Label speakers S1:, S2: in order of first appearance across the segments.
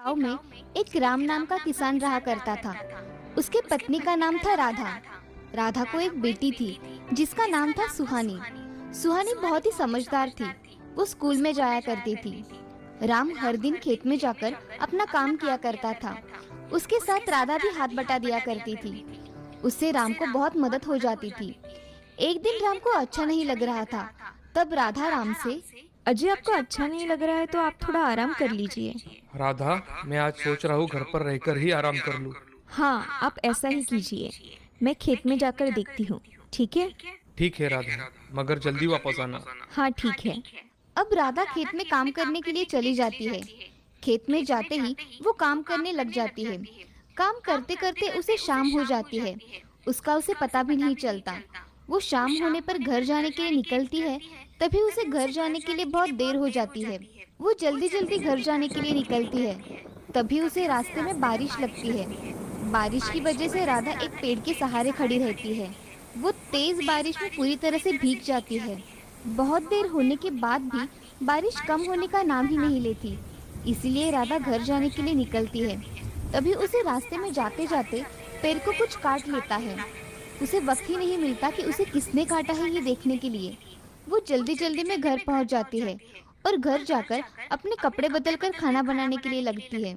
S1: गांव में एक राम नाम का किसान रहा करता था। उसके पत्नी का नाम था राधा। राधा को एक बेटी थी जिसका नाम था सुहानी। सुहानी बहुत ही समझदार थी। वो स्कूल में जाया करती थी। राम हर दिन खेत में जाकर अपना काम किया करता था। उसके साथ राधा भी हाथ बटा दिया करती थी। उससे राम को बहुत मदद हो जाती थी। एक दिन राम को अच्छा नहीं लग रहा था। तब राधा राम से,
S2: अजय, आपको अच्छा नहीं लग रहा है तो आप थोड़ा आराम कर लीजिए।
S3: राधा, मैं आज सोच रहा हूँ घर पर रहकर ही आराम कर लूँ।
S2: हाँ, आप ऐसा ही कीजिए। मैं खेत में जाकर देखती हूँ। ठीक है?
S3: ठीक है राधा, मगर जल्दी वापस आना।
S2: हाँ, ठीक है।
S1: अब राधा खेत में काम करने के लिए चली जाती है। खेत में जाते ही वो काम करने लग जाती है। काम करते करते उसे शाम हो जाती है। उसका उसे पता भी नहीं चलता। वो शाम होने पर घर जाने के लिए निकलती है। तभी उसे घर जाने के लिए बहुत देर हो जाती है। वो जल्दी जल्दी घर जाने के लिए निकलती है। तभी उसे रास्ते में बारिश लगती है। बारिश की वजह से राधा एक पेड़ के सहारे खड़ी रहती है। वो तेज बारिश में पूरी तरह से भीग जाती है। बहुत देर होने के बाद भी बारिश कम होने का नाम ही नहीं लेती। इसीलिए राधा घर जाने के लिए निकलती है। तभी उसे रास्ते में जाते जाते पैर को कुछ काट लेता है। उसे वक्त ही नहीं मिलता कि उसे किसने काटा है ये देखने के लिए। वो जल्दी जल्दी में घर पहुंच जाती है और घर जाकर अपने कपड़े बदलकर खाना बनाने के लिए लगती है।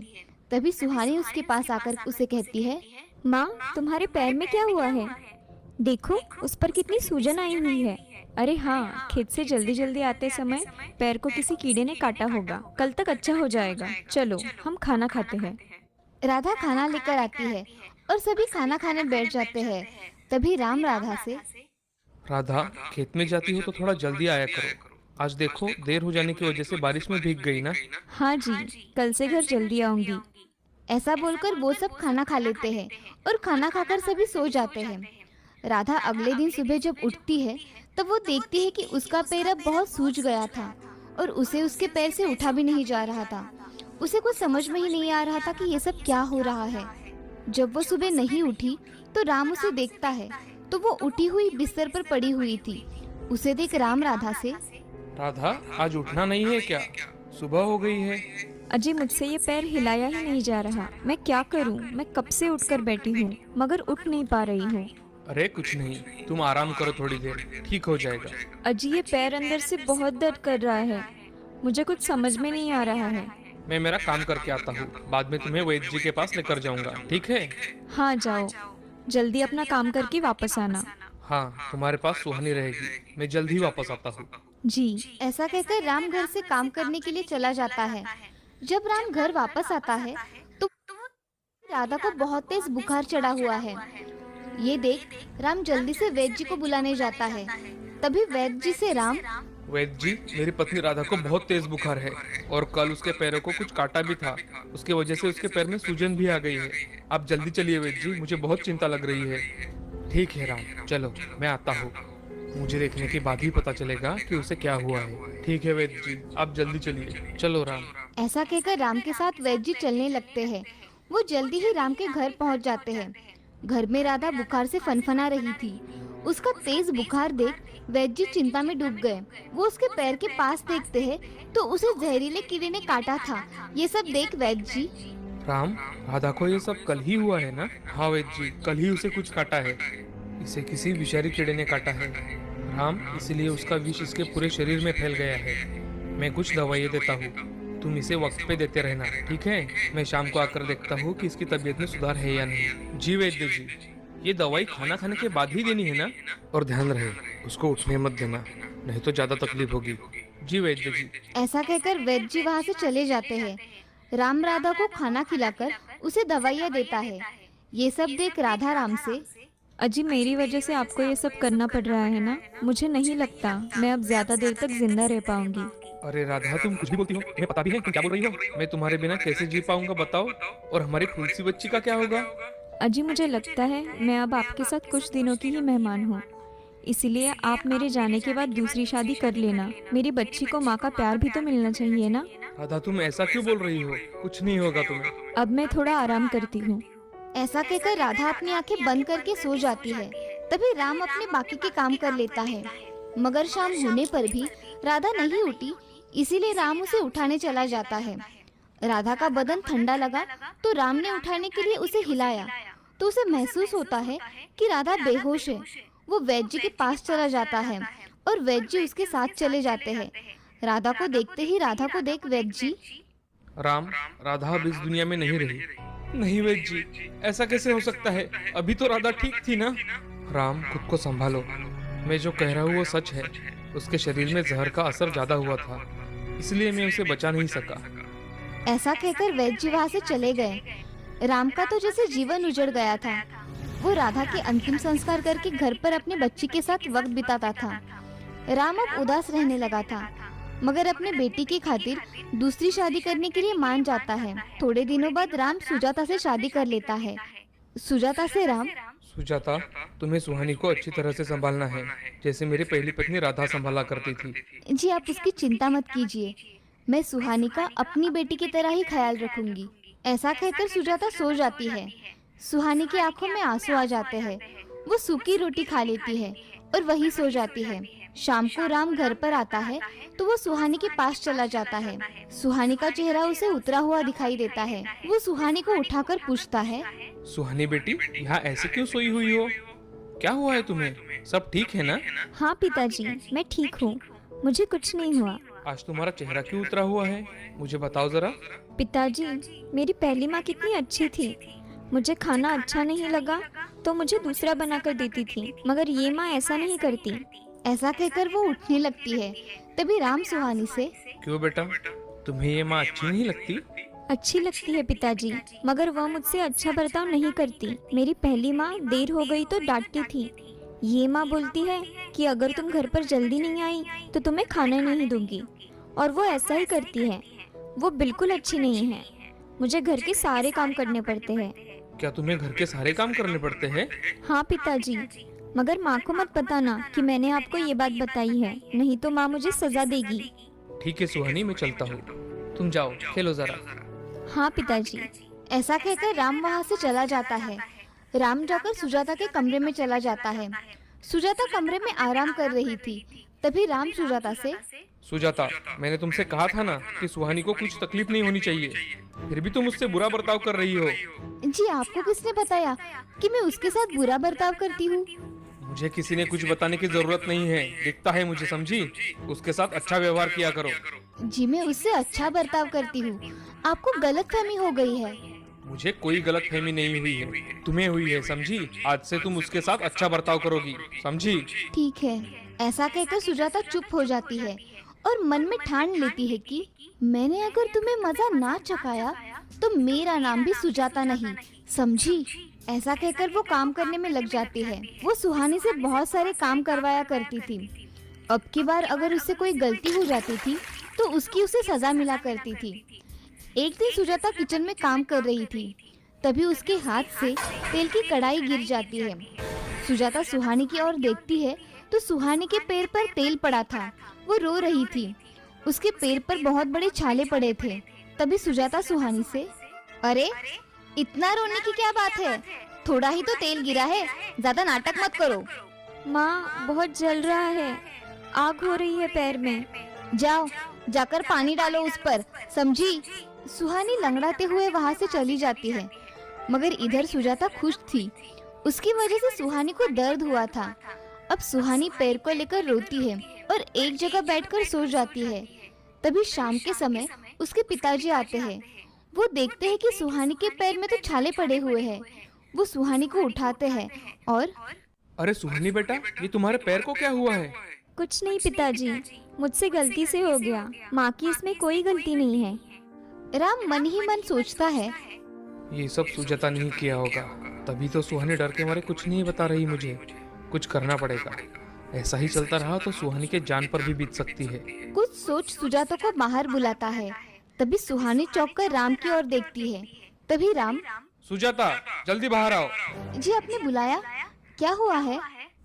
S1: तभी सुहानी उसके पास आकर उसे कहती है,
S2: माँ, तुम्हारे पैर में क्या हुआ है? देखो, उस पर कितनी सूजन आई हुई है। अरे हाँ, खेत से जल्दी जल्दी आते समय पैर को किसी कीड़े ने काटा होगा। कल तक अच्छा हो जाएगा। चलो, हम खाना खाते हैं।
S1: राधा खाना लेकर आती है और सभी खाना खाने बैठ जाते हैं। तभी राम राधा से,
S3: राधा, खेत में जाती हो तो थोड़ा जल्दी आया करो। आज देखो, देर हो जाने की वजह से बारिश में भीग गई ना।
S2: हाँ जी, कल से घर जल्दी आऊंगी।
S1: ऐसा बोलकर वो सब खाना खा लेते हैं और खाना खाकर सभी सो जाते हैं। राधा अगले दिन सुबह जब उठती है तब वो देखती है कि उसका पैर अब बहुत सूज गया था और उसे उसके पैर से उठा भी नहीं जा रहा था। उसे कुछ समझ में ही नहीं आ रहा था कि ये सब क्या हो रहा है। जब वो सुबह नहीं उठी तो राम उसे देखता है तो वो उठी हुई बिस्तर पर पड़ी हुई थी। उसे देख राम राधा से,
S3: राधा, आज उठना नहीं है क्या? सुबह हो गई है।
S2: अजय, मुझसे ये पैर हिलाया ही नहीं जा रहा। मैं क्या करूं? मैं कब से उठकर बैठी हूँ मगर उठ नहीं पा रही हूँ।
S3: अरे कुछ नहीं, तुम आराम करो, थोड़ी देर ठीक हो जाएगा।
S2: अजय, ये पैर अंदर से बहुत दर्द कर रहा है। मुझे कुछ समझ में नहीं आ रहा है।
S3: मैं मेरा काम करके आता हूँ, बाद में तुम्हें वैद्य जी के पास लेकर जाऊंगा, ठीक है?
S2: हाँ, जाओ। जल्दी अपना काम करके वापस आना।
S3: हाँ, तुम्हारे पास सुहानी रहेगी। मैं जल्द ही वापस आता हूँ।
S2: जी।
S1: ऐसा कहकर राम घर से काम करने के लिए चला जाता है। जब राम घर वापस आता है तो राधा को बहुत तेज बुखार चढ़ा हुआ है। ये देख राम जल्दी से वैद्य जी को बुलाने जाता है। तभी वैद्य जी से राम,
S3: वैद्य जी, मेरी पत्नी राधा को बहुत तेज बुखार है और कल उसके पैरों को कुछ काटा भी था। उसके वजह से उसके पैर में सूजन भी आ गई है। आप जल्दी चलिए वैद्य जी, मुझे बहुत चिंता लग रही है। ठीक है राम, चलो मैं आता हूँ। मुझे देखने के बाद ही पता चलेगा कि उसे क्या हुआ है। ठीक है वैद्य जी, आप जल्दी चलिए। चलो राम।
S1: ऐसा कहकर राम के साथ वैद्य जी चलने लगते हैं। वो जल्दी ही राम के घर पहुंच जाते हैं। घर में राधा बुखार से फनफना रही थी। उसका तेज बुखार देख वैद्य जी चिंता में डूब गए। वो उसके पैर के पास देखते हैं तो उसे जहरीले कीड़े ने काटा था। ये सब देख वैद्य जी,
S3: राम, राधा को ये सब कल ही हुआ है ना? हाँ वैद्य जी, कल ही उसे कुछ काटा है। इसे किसी विषारी कीड़े ने काटा है राम, इसलिए उसका विष इसके पूरे शरीर में फैल गया है। मैं कुछ दवाइयाँ देता हूँ, तुम इसे वक्त पे देते रहना, ठीक है? मैं शाम को आकर देखता हूँ कि इसकी तबीयत में सुधार है या नहीं। जी वैद्य जी, ये दवाई खाना खाने के बाद ही देनी है ना? और ध्यान रहे, उसको उठने मत देना, नहीं तो ज्यादा तकलीफ होगी। जी वैद्य जी।
S1: ऐसा कहकर वैद्य जी वहाँ से चले जाते हैं। राम राधा को खाना खिलाकर उसे दवाइयाँ देता है। ये सब देख राधा राम से,
S2: अजी, मेरी वजह से आपको ये सब करना पड़ रहा है ना? मुझे नहीं लगता मैं अब ज्यादा देर तक जिंदा रह पाऊंगी।
S3: अरे राधा, तुम कुछ भी बोलती हो, तुम्हें पता भी है तुम क्या बोल रही हो? मैं तुम्हारे बिना कैसे जी पाऊंगा बताओ? और हमारी तुलसी बच्ची का क्या होगा?
S2: अजी, मुझे लगता है मैं अब आपके साथ कुछ दिनों की ही मेहमान हूँ। इसीलिए आप मेरे जाने के बाद दूसरी शादी कर लेना। मेरी बच्ची को माँ का प्यार भी तो मिलना चाहिए ना?
S3: राधा, तुम ऐसा क्यों बोल रही हो? कुछ नहीं होगा तुम्हें।
S2: अब मैं थोड़ा आराम करती हूँ।
S1: ऐसा कहकर राधा अपनी आंखें बंद करके सो जाती है। तभी राम अपने बाकी के काम कर लेता है। मगर शाम होने पर भी राधा नहीं उठी। इसीलिए राम उसे उठाने चला जाता है। राधा का बदन ठंडा लगा तो राम ने उठाने के लिए उसे हिलाया तो उसे महसूस होता है कि राधा बेहोश है। वो वैद्य जी के पास चला जाता है और वैद्य जी उसके साथ चले जाते हैं। राधा को देखते ही राधा को देख वैद्य जी,
S3: राम, राधा अब इस दुनिया में नहीं रही। नहीं वैद्य जी, ऐसा कैसे हो सकता है? अभी तो राधा ठीक थी ना? राम, खुद को संभालो। मैं जो कह रहा हूँ वो सच है। उसके शरीर में जहर का असर ज्यादा हुआ था, इसलिए मैं उसे बचा नहीं सका।
S1: ऐसा कहकर वैद्य जी वहाँ से चले गए। राम का तो जैसे जीवन उजड़ गया था। वो राधा के अंतिम संस्कार करके घर पर अपने बच्ची के साथ वक्त बिताता था। राम अब उदास रहने लगा था, मगर अपने बेटी की खातिर दूसरी शादी करने के लिए मान जाता है। थोड़े दिनों बाद राम सुजाता से शादी कर लेता है। सुजाता से राम,
S3: सुजाता, तुम्हें सुहानी को अच्छी तरह से संभालना है, जैसे मेरी पहली पत्नी राधा संभाला करती थी।
S1: जी आप उसकी चिंता मत कीजिए, मैं सुहानी का अपनी बेटी की तरह ही ख्याल रखूंगी। ऐसा कहकर सुजाता सो जाती है। सुहानी की आंखों में आंसू आ जाते हैं। वो सूखी रोटी खा लेती है और वहीं सो जाती है। शाम को राम घर पर आता है तो वो सुहानी के पास चला जाता है। सुहानी का चेहरा उसे उतरा हुआ दिखाई देता है। वो सुहानी को उठाकर पूछता है,
S3: सुहानी बेटी, यहाँ ऐसे क्यों सोई हुई हो? क्या हुआ है तुम्हें? सब ठीक है ना?
S2: हाँ पिताजी, मैं ठीक हूँ, मुझे कुछ नहीं हुआ।
S3: आज तुम्हारा चेहरा क्यों उतरा हुआ है? मुझे बताओ जरा।
S2: पिताजी, मेरी पहली माँ कितनी अच्छी थी। मुझे खाना अच्छा नहीं लगा तो मुझे दूसरा बनाकर देती थी, मगर ये माँ ऐसा नहीं करती।
S1: ऐसा कहकर वो उठने लगती है। तभी राम सुहानी से,
S3: क्यों बेटा, तुम्हें ये माँ अच्छी नहीं लगती?
S2: अच्छी लगती है पिताजी, मगर वह मुझसे अच्छा बर्ताव नहीं करती। मेरी पहली माँ देर हो गई तो डांटती थी। ये माँ बोलती है कि अगर तुम घर पर जल्दी नहीं आई तो तुम्हें खाना नहीं दूंगी, और वो ऐसा ही करती है। वो बिल्कुल अच्छी नहीं है। मुझे घर के सारे काम करने पड़ते हैं।
S3: क्या तुम्हें घर के सारे काम करने पड़ते हैं?
S2: हाँ पिताजी, मगर माँ को मत बताना कि मैंने आपको ये बात बताई है, नहीं तो माँ मुझे सजा देगी।
S3: ठीक है सुहानी, मैं चलता हूँ, तुम जाओ खेलो जरा।
S2: हाँ पिताजी।
S1: ऐसा कहकर राम वहाँ से चला जाता है। राम जाकर सुजाता के कमरे में चला जाता है। सुजाता कमरे में आराम कर रही थी। तभी राम सुजाता से,
S3: सुजाता, मैंने तुमसे कहा था ना कि सुहानी को कुछ तकलीफ नहीं होनी चाहिए, फिर भी तुम मुझसे बुरा बर्ताव कर रही हो।
S1: जी आपको किसने बताया कि मैं उसके साथ बुरा बर्ताव करती हूँ?
S3: मुझे किसी ने कुछ बताने की जरूरत नहीं है, दिखता है मुझे, समझी? उसके साथ अच्छा व्यवहार किया करो।
S1: जी मैं उससे अच्छा बर्ताव करती हूँ, आपको गलतफहमी हो गई है।
S3: मुझे कोई गलतफहमी नहीं हुई है, तुम्हें हुई है, समझी? आज से तुम उसके साथ अच्छा बर्ताव करोगी, समझी?
S1: ठीक है। ऐसा कहकर सुजाता चुप हो जाती है और मन में ठान लेती है कि मैंने अगर तुम्हें मजा ना चखाया तो मेरा नाम भी सुजाता नहीं, समझी? ऐसा कहकर वो काम करने में लग जाती है। वो सुहानी से बहुत सारे काम करवाया करती थी। अब की बार अगर उससे कोई गलती हो जाती थी तो उसकी उसे सजा मिला करती थी। एक दिन सुजाता किचन में काम कर रही थी, तभी उसके हाथ से तेल की कढ़ाई गिर जाती है। सुजाता सुहानी की ओर देखती है तो सुहानी के पैर पर तेल पड़ा था। वो रो रही थी, उसके पैर पर बहुत बड़े छाले पड़े थे। तभी सुजाता सुहानी से, अरे इतना रोने की क्या बात है, थोड़ा ही तो तेल गिरा है, ज्यादा नाटक मत करो।
S2: माँ, बहुत जल रहा है, आग हो रही है पैर में।
S1: जाओ जाकर पानी डालो उस पर, समझी? सुहानी लंगड़ाते हुए वहाँ से चली जाती है। मगर इधर सुजाता खुश थी, उसकी वजह से सुहानी को दर्द हुआ था। अब सुहानी पैर को लेकर रोती है और एक जगह बैठकर सो जाती है। तभी शाम के समय उसके पिताजी आते हैं। वो देखते हैं कि सुहानी के पैर में तो छाले पड़े हुए हैं। वो सुहानी को उठाते हैं और,
S3: अरे सुहानी बेटा, ये तुम्हारे पैर को क्या हुआ है?
S2: कुछ नहीं पिताजी, मुझसे गलती से हो गया। माँ की इसमें कोई गलती नहीं है।
S1: राम मन ही मन सोचता है,
S3: ये सब सुजाता नहीं किया होगा, तभी तो सुहानी डर के मारे कुछ नहीं बता रही मुझे। कुछ करना पड़ेगा, ऐसा ही चलता रहा तो सुहानी के जान पर भी बीत सकती है।
S1: कुछ सोच सुजाता को बाहर बुलाता है। तभी सुहानी चौंक कर राम की ओर देखती है। तभी राम,
S3: सुजाता, जल्दी बाहर आओ।
S1: जी आपने बुलाया, क्या हुआ है?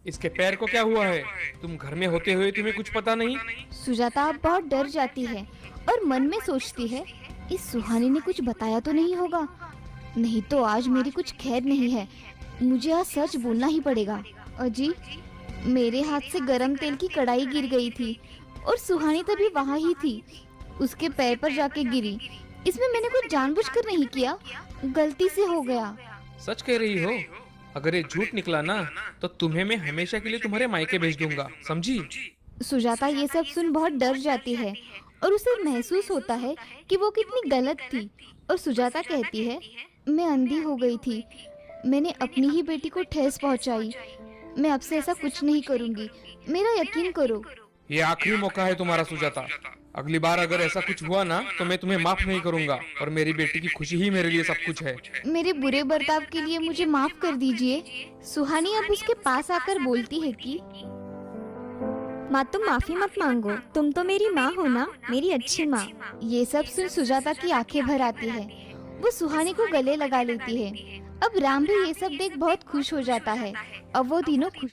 S3: इसके पैर को क्या हुआ है? तुम घर में होते हुए तुम्हें कुछ पता नहीं?
S1: सुजाता अब बहुत डर जाती है और मन में सोचती है, इस सुहानी ने कुछ बताया तो नहीं होगा, नहीं तो आज मेरी कुछ खैर नहीं है। मुझे आज सच बोलना ही पड़ेगा। अजी, मेरे हाथ से गरम तेल की कढ़ाई गिर गई थी और सुहानी तभी वहाँ ही थी, उसके पैर पर जाके गिरी। इसमें मैंने कुछ जानबूझकर नहीं किया, गलती से हो गया।
S3: सच कह रही हो? अगर ये झूठ निकला ना तो तुम्हें मैं हमेशा के लिए तुम्हारे मायके भेज दूंगा, समझी?
S1: सुजाता ये सब सुन बहुत डर जाती है और उसे महसूस होता है कि वो कितनी गलत थी। और सुजाता कहती है, मैं अंधी हो गई थी, मैंने अपनी ही बेटी को ठेस पहुंचाई। मैं अब से ऐसा कुछ नहीं करूंगी, मेरा यकीन करो।
S3: ये आखिरी मौका है तुम्हारा सुजाता। अगली बार अगर ऐसा कुछ हुआ ना तो मैं तुम्हें माफ नहीं करूंगा, और मेरी बेटी की खुशी ही मेरे लिए सब कुछ है।
S1: मेरे बुरे बर्ताव के लिए मुझे माफ कर दीजिए। सुहानी अब उसके पास आकर बोलती है कि
S2: माँ तुम माफी मत मांगो, तुम तो मेरी माँ हो ना, मेरी अच्छी माँ।
S1: ये सब सुन सुजाता की आंखें भर आती है। वो सुहानी को गले लगा लेती है। अब राम भी ये सब देख बहुत खुश हो जाता है। अब वो तीनों खुश